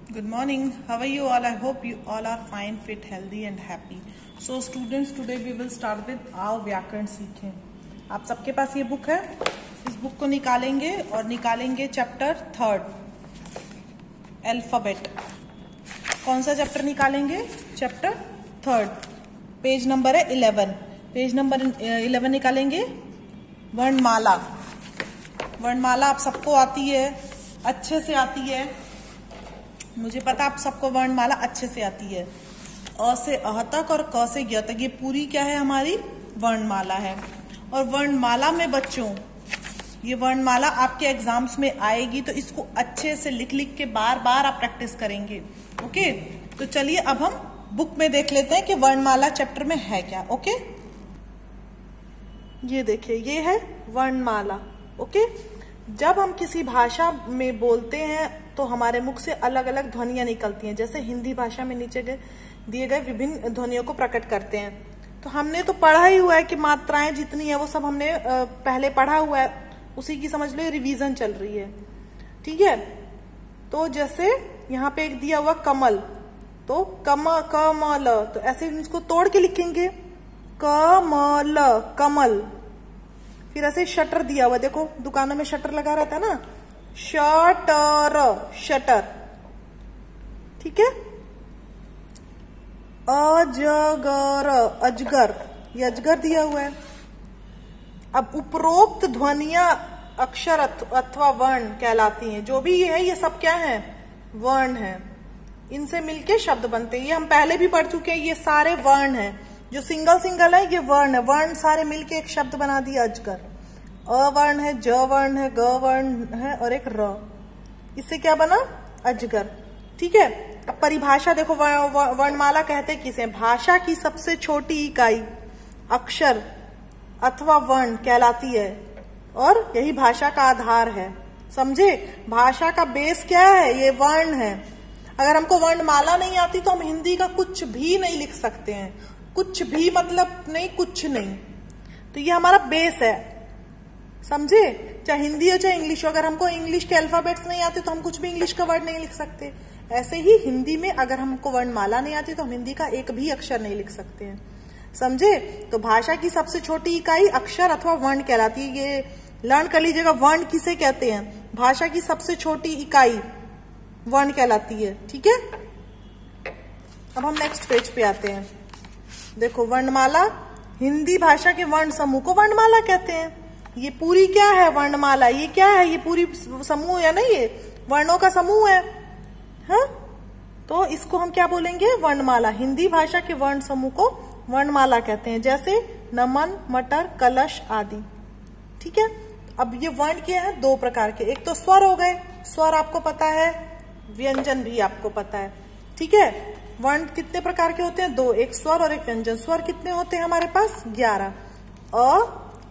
Good morning. How are you all? I hope you all are fine, fit, healthy and happy. So students, today we will start with आओ व्याकरण सीखें. आप सबके पास ये book है. इस बुक को निकालेंगे और निकालेंगे चैप्टर 3 अल्फाबेट. कौन सा चैप्टर निकालेंगे? चैप्टर 3. पेज नंबर है 11. पेज नंबर 11 निकालेंगे. वर्णमाला. वर्णमाला आप सबको आती है, अच्छे से आती है. मुझे पता आप सबको वर्णमाला अच्छे से आती है. अ से अह तक और क से य तक ये पूरी क्या है? हमारी वर्णमाला है. और वर्णमाला में बच्चों, ये वर्णमाला आपके एग्जाम्स में आएगी तो इसको अच्छे से लिख लिख के बार बार आप प्रैक्टिस करेंगे. ओके, तो चलिए अब हम बुक में देख लेते हैं कि वर्णमाला चैप्टर में है क्या. ओके, ये देखिए, ये है वर्णमाला. ओके, जब हम किसी भाषा में बोलते हैं तो हमारे मुख से अलग अलग ध्वनियां निकलती हैं. जैसे हिंदी भाषा में नीचे दिए गए विभिन्न ध्वनियों को प्रकट करते हैं. तो हमने तो पढ़ा ही हुआ है कि मात्राएं जितनी है वो सब हमने पहले पढ़ा हुआ है. उसी की समझ लो रिवीजन चल रही है. ठीक है, तो जैसे यहाँ पे एक दिया हुआ कमल, तो कमल, तो ऐसे इसको तोड़ के लिखेंगे कमल, कमल. फिर ऐसे शटर दिया हुआ, देखो दुकानों में शटर लगा रहता है ना, शटर, शटर. ठीक है. अजगर, अजगर, ये अजगर दिया हुआ है. अब उपरोक्त ध्वनियां अक्षर अथवा वर्ण कहलाती हैं. जो भी ये है, ये सब क्या है? वर्ण है. इनसे मिलके शब्द बनते हैं. ये हम पहले भी पढ़ चुके हैं. ये सारे वर्ण हैं. जो सिंगल सिंगल है ये वर्ण है. वर्ण सारे मिलके एक शब्द बना दिया अजगर. अ वर्ण है, ज वर्ण है, ग वर्ण है और एक र. इससे क्या बना? अजगर. ठीक है. अब परिभाषा देखो, वर्णमाला कहते किसे? भाषा की सबसे छोटी इकाई अक्षर अथवा वर्ण कहलाती है और यही भाषा का आधार है. समझे? भाषा का बेस क्या है? ये वर्ण है. अगर हमको वर्णमाला नहीं आती तो हम हिंदी का कुछ भी नहीं लिख सकते हैं. कुछ भी मतलब नहीं, कुछ नहीं. तो ये हमारा बेस है. समझे? चाहे हिंदी हो चाहे इंग्लिश हो. अगर हमको इंग्लिश के अल्फाबेट्स नहीं आते तो हम कुछ भी इंग्लिश का वर्ड नहीं लिख सकते. ऐसे ही हिंदी में अगर हमको वर्णमाला नहीं आती तो हम हिंदी का एक भी अक्षर नहीं लिख सकते हैं. समझे? तो भाषा की सबसे छोटी इकाई अक्षर अथवा वर्ण कहलाती है. ये लर्न कर लीजिएगा. वर्ण किसे कहते हैं? भाषा की सबसे छोटी इकाई वर्ण कहलाती है. ठीक है. अब हम नेक्स्ट पेज पे आते हैं. देखो, वर्णमाला, हिंदी भाषा के वर्ण समूह को वर्णमाला कहते हैं. ये पूरी क्या है? वर्णमाला. ये क्या है? ये पूरी समूह है ना, ये वर्णों का समूह है. हाँ, तो इसको हम क्या बोलेंगे? वर्णमाला. हिंदी भाषा के वर्ण समूह को वर्णमाला कहते हैं. जैसे नमन, मटर, कलश आदि. ठीक है. अब ये वर्ण क्या है? दो प्रकार के. एक तो स्वर हो गए. स्वर आपको पता है, व्यंजन भी आपको पता है. ठीक है. वर्ण कितने प्रकार के होते हैं? दो. एक स्वर और एक व्यंजन. स्वर कितने होते हैं हमारे पास? 11. अ,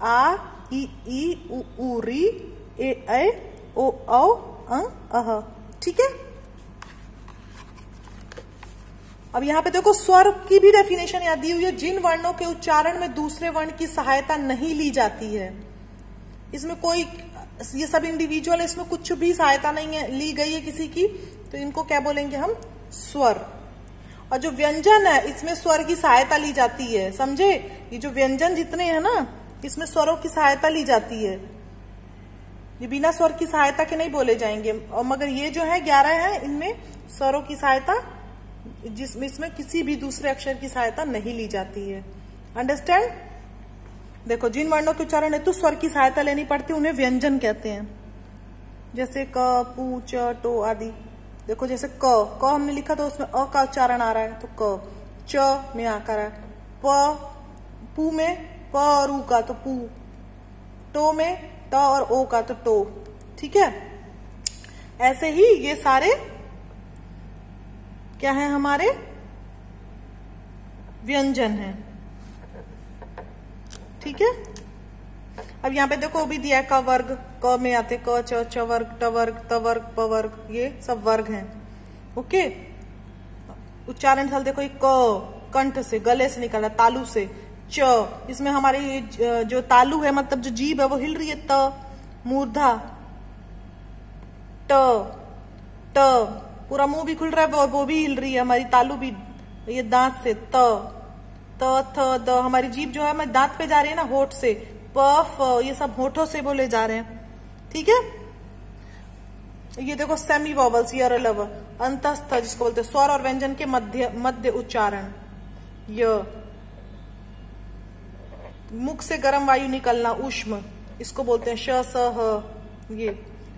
आ, ई, उ, री, ए, ओ, औ, अह. ठीक है. अब यहाँ पे देखो, स्वर की भी डेफिनेशन याद दी हुई है. जिन वर्णों के उच्चारण में दूसरे वर्ण की सहायता नहीं ली जाती है. इसमें कोई, ये सब इंडिविजुअल है, इसमें कुछ भी सहायता नहीं है ली गई है किसी की, तो इनको क्या बोलेंगे हम? स्वर. और जो व्यंजन है, इसमें स्वर की सहायता ली जाती है. समझे? ये जो व्यंजन जितने हैं ना, इसमें स्वरों की सहायता ली जाती है. ये बिना स्वर की सहायता के नहीं बोले जाएंगे. और मगर ये जो है 11 है, इनमें स्वरों की सहायता, जिसमें इसमें किसी भी दूसरे अक्षर की सहायता नहीं ली जाती है. अंडरस्टैंड? देखो, जिन वर्णों के उच्चारण हेतु स्वर की सहायता लेनी पड़ती है उन्हें व्यंजन कहते हैं. जैसे क, पू, च, टो आदि. देखो, जैसे क हमने लिखा तो उसमें अ का उच्चारण आ रहा है तो क. च में आकार है. पू में प और ऊ का तो पू. टो में ट और ओ का तो टो. ठीक है. ऐसे ही ये सारे क्या है? हमारे व्यंजन हैं. ठीक है. अब यहाँ पे देखो, भी दिया है क वर्ग. क में आते क, च वर्ग, ट वर्ग, त वर्ग, प वर्ग. ये सब वर्ग हैं. ओके. उच्चारण स्थल देखो, क कंठ से, गले से निकल रहा, तालू से. च, इसमें हमारी जो तालू है, मतलब जो जीभ है वो हिल रही है. त मूर्धा, ट, ट, पूरा मुंह भी खुल रहा है, वो भी हिल रही है, हमारी तालू भी, ये दांत से त थ द, हमारी जीभ जो है हमारे दांत पे जा रही है ना, होठ से, प फ, ये सब होठों से बोले जा रहे हैं। ठीक है, ये देखो सेमी वॉवल्स, ये लव, अंतस्थ जिसको बोलते हैं स्वर और व्यंजन के मध्य उच्चारण, य, मुख से गर्म वायु निकलना, उष्म, इसको बोलते हैं श स ह, ये।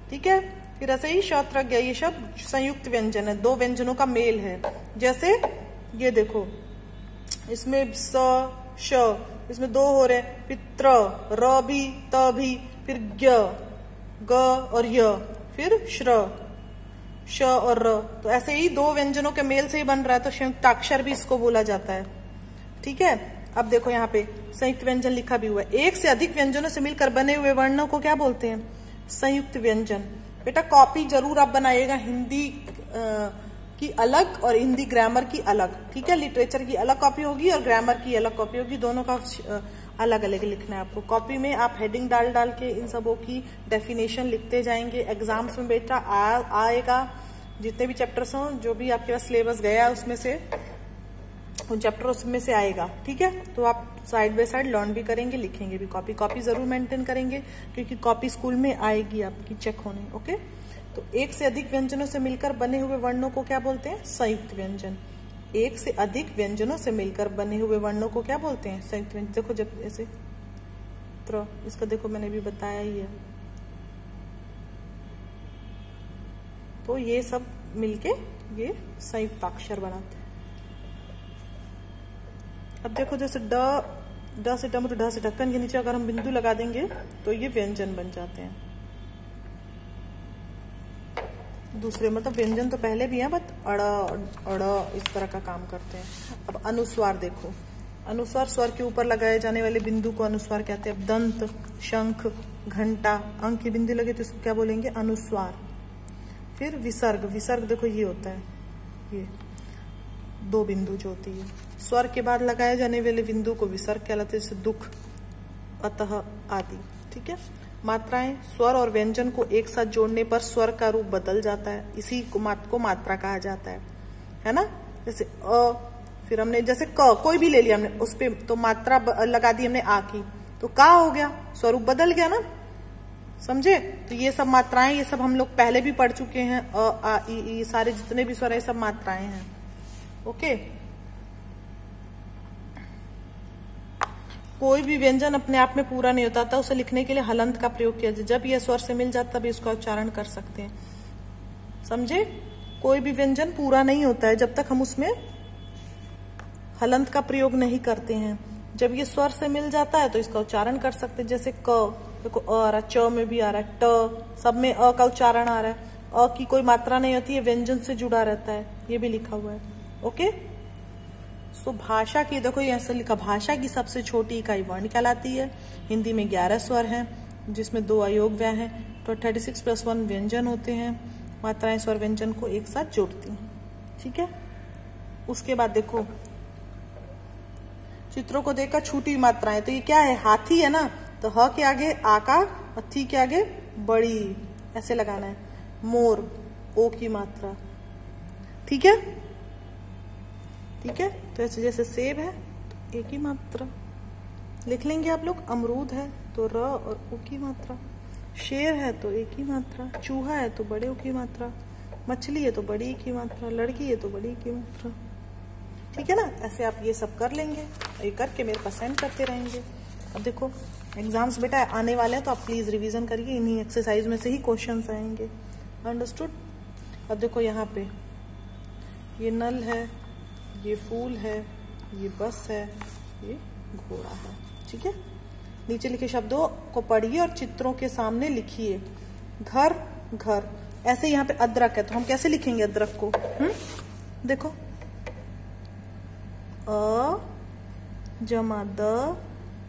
ठीक है, फिर ऐसे ही शत्रज्ञ, ये शब्द संयुक्त व्यंजन है, दो व्यंजनों का मेल है। जैसे ये देखो, इसमें स श, इसमें दो हो रहे, फिर त्र, र भी, त भी, फिर ज्ञ, ग और य, फिर श्र, श और र। तो ऐसे ही दो व्यंजनों के मेल से ही बन रहा है, तो संयुक्ताक्षर भी इसको बोला जाता है। ठीक है, अब देखो यहाँ पे संयुक्त व्यंजन लिखा भी हुआ है। एक से अधिक व्यंजनों से मिलकर बने हुए वर्णों को क्या बोलते हैं? संयुक्त व्यंजन। बेटा कॉपी जरूर आप बनाइएगा, हिंदी की अलग और हिंदी ग्रामर की अलग। ठीक है, लिटरेचर की अलग कॉपी होगी और ग्रामर की अलग कॉपी होगी, दोनों का अलग अलग लिखना है आपको। कॉपी में आप हेडिंग डाल डाल के इन सबों की डेफिनेशन लिखते जाएंगे। एग्जाम्स में बेटा आएगा, जितने भी चैप्टर्स हों, जो भी आपके पास सिलेबस गया है उसमें से, उन चैप्टर उसमें से आएगा। ठीक है, तो आप साइड बाय साइड लर्न भी करेंगे, लिखेंगे भी। कॉपी जरूर मेंटेन करेंगे, क्योंकि कॉपी स्कूल में आएगी आपकी चेक होने। ओके, तो एक से अधिक व्यंजनों से मिलकर बने हुए वर्णों को क्या बोलते हैं? संयुक्त व्यंजन। एक से अधिक व्यंजनों से मिलकर बने हुए वर्णों को क्या बोलते हैं? संयुक्त व्यंजन। देखो जब ऐसे त्र, इसका देखो मैंने भी बताया ही है। तो ये सब मिलके ये संयुक्ताक्षर बनाते हैं। अब देखो जैसे ड से डम, ढ से ढक्कन के नीचे अगर हम बिंदु लगा देंगे तो ये व्यंजन बन जाते हैं। दूसरे मतलब व्यंजन तो पहले भी है, बट अड़ इस तरह का काम करते हैं। अब अनुस्वार देखो, अनुस्वार स्वर के ऊपर लगाए जाने वाले बिंदु को अनुस्वार कहते हैं। दंत, शंख, घंटा, अंक के बिंदु लगे तो इसको क्या बोलेंगे? अनुस्वार। फिर विसर्ग, विसर्ग देखो ये होता है, ये दो बिंदु जो होती है, स्वर के बाद लगाए जाने वाले बिंदु को विसर्ग कहलाते हैं, जैसे दुख, अतः आदि। ठीक है, मात्राएं, स्वर और व्यंजन को एक साथ जोड़ने पर स्वर का रूप बदल जाता है, इसी को मात्रा कहा जाता है ना। जैसे अ, फिर हमने जैसे क कोई भी ले लिया हमने, उस पे तो मात्रा लगा दी हमने आ की, तो का हो गया, स्वरूप बदल गया ना, समझे। तो ये सब मात्राएं, ये सब हम लोग पहले भी पढ़ चुके हैं। अ आ ई सारे जितने भी स्वर है सब मात्राएं हैं। ओके, कोई भी व्यंजन अपने आप में पूरा नहीं होता था, उसे लिखने के लिए हलंत का प्रयोग किया जाए। जब यह स्वर से मिल जाता तभी इसका उच्चारण कर सकते हैं, समझे। कोई भी व्यंजन पूरा नहीं होता है जब तक हम उसमें हलंत का प्रयोग नहीं करते हैं। जब ये स्वर से मिल जाता है तो इसका उच्चारण कर सकते हैं। जैसे क, देखो अ आ रहा है, च में भी आ रहा है, ट, सब में अ का उच्चारण आ रहा है। अ की कोई मात्रा नहीं होती है, व्यंजन से जुड़ा रहता है, ये भी लिखा हुआ है। ओके, सो भाषा की देखो ये ऐसा लिखा, भाषा की सबसे छोटी इकाई वर्ण कहलाती है। हिंदी में 11 स्वर हैं, जिसमें 2 अयोग्य हैं, तो 36 + 1 व्यंजन होते हैं। मात्राएं स्वर व्यंजन को एक साथ जोड़ती हैं। ठीक है, उसके बाद देखो चित्रों को देखकर छूटी मात्राएं, तो ये क्या है? हाथी है ना, तो ह के आगे आका और थी के आगे बड़ी, ऐसे लगाना है। मोर, ओ की मात्रा। ठीक है, ठीक है, तो ऐसे जैसे सेब है तो एक ही मात्रा लिख लेंगे आप लोग। अमरूद है तो र और उ की मात्रा। शेर है तो एक ही मात्रा। चूहा है तो बड़े उ की मात्रा। मछली है तो बड़ी की मात्रा। लड़की है तो बड़ी की मात्रा। ठीक है ना, ऐसे आप ये सब कर लेंगे, ये करके मेरे पास सेंड करते रहेंगे। अब देखो एग्जाम्स बेटा आने वाले हैं, तो आप प्लीज रिवीजन करिए, इन्हीं एक्सरसाइज में से ही क्वेश्चंस आएंगे। अंडरस्टूड। अब देखो यहाँ पे ये नल है, ये फूल है, ये बस है, ये घोड़ा है। ठीक है, नीचे लिखे शब्दों को पढ़िए और चित्रों के सामने लिखिए। घर, घर। ऐसे यहाँ पे अदरक है, तो हम कैसे लिखेंगे अदरक को? देखो अ जमा द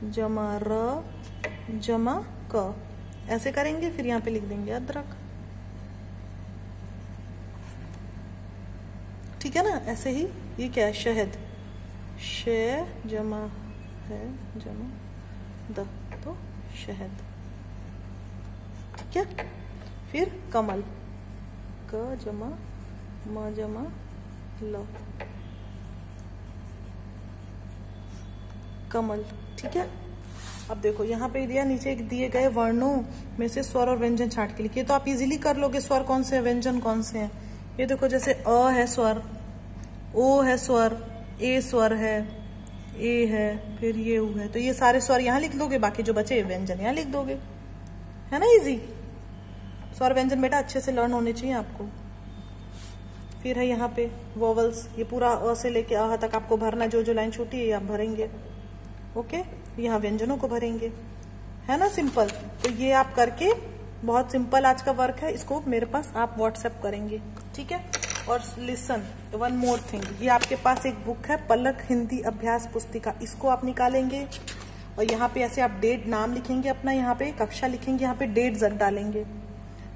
जमा र जमा क, ऐसे करेंगे, फिर यहाँ पे लिख देंगे अदरक। ठीक है ना, ऐसे ही ये क्या है? शहद, श जमा है जमा द, तो शहद। ठीक है, फिर कमल, क जमा म जमा ल, कमल। ठीक है, अब देखो यहाँ पे दिया, नीचे दिए गए वर्णों में से स्वर और व्यंजन छांट के लिखिए। तो आप इजीली कर लोगे स्वर कौन से हैं, व्यंजन कौन से हैं। ये देखो, जैसे अ है स्वर, ओ है स्वर, ए स्वर है, ए है, फिर ये उ है। तो ये सारे स्वर यहाँ लिख दोगे, बाकी जो बचे व्यंजन यहाँ लिख दोगे, है ना इजी। स्वर व्यंजन बेटा अच्छे से लर्न होने चाहिए आपको। फिर है यहाँ पे वोवल्स, ये पूरा अ से लेके अ तक आपको भरना, जो जो लाइन छूटी है आप भरेंगे। ओके, यहाँ व्यंजनों को भरेंगे, है ना सिंपल। तो ये आप करके, बहुत सिंपल आज का वर्क है, इसको मेरे पास आप व्हाट्सएप करेंगे, ठीक है। और लिसन, वन मोर थिंग, ये आपके पास एक बुक है पलक हिंदी अभ्यास पुस्तिका, इसको आप निकालेंगे और यहाँ पे ऐसे आप डेट नाम लिखेंगे अपना, यहाँ पे कक्षा लिखेंगे, यहाँ पे डेट जरूर डालेंगे।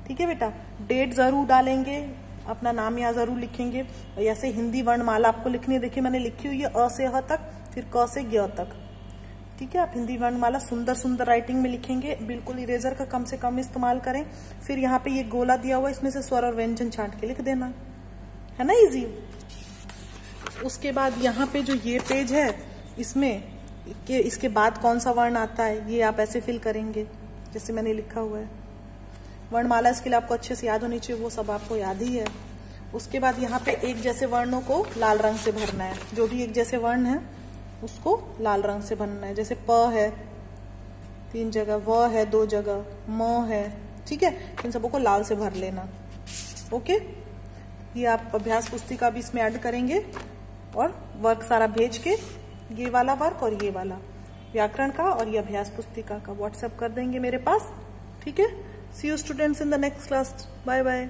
ठीक है बेटा, डेट जरूर डालेंगे, अपना नाम यहाँ जरूर लिखेंगे। और ऐसे हिंदी वर्णमाला आपको लिखनी है, देखिए मैंने लिखी हुई है अ से ह तक, फिर क से ग तक। ठीक है, आप हिंदी वर्णमाला सुंदर सुंदर राइटिंग में लिखेंगे, बिल्कुल इरेजर का कम से कम इस्तेमाल करें। फिर यहाँ पे ये गोला दिया हुआ है, इसमें से स्वर और व्यंजन छांट के लिख देना, है ना इजी। उसके बाद यहाँ पे जो ये पेज है, इसमें इसके बाद कौन सा वर्ण आता है ये आप ऐसे फिल करेंगे जैसे मैंने लिखा हुआ है। वर्णमाला इसके लिए आपको अच्छे से याद होनी चाहिए, वो सब आपको याद ही है। उसके बाद यहाँ पे एक जैसे वर्णों को लाल रंग से भरना है, जो भी एक जैसे वर्ण है उसको लाल रंग से भरना है। जैसे प है 3 जगह, व है 2 जगह, म है, ठीक है, इन सबों को लाल से भर लेना। ओके, ये आप अभ्यास पुस्तिका भी इसमें ऐड करेंगे और वर्क सारा भेज के, ये वाला वर्क और ये वाला व्याकरण का और ये अभ्यास पुस्तिका का व्हाट्सएप कर देंगे मेरे पास। ठीक है, see you students in the next class, bye bye.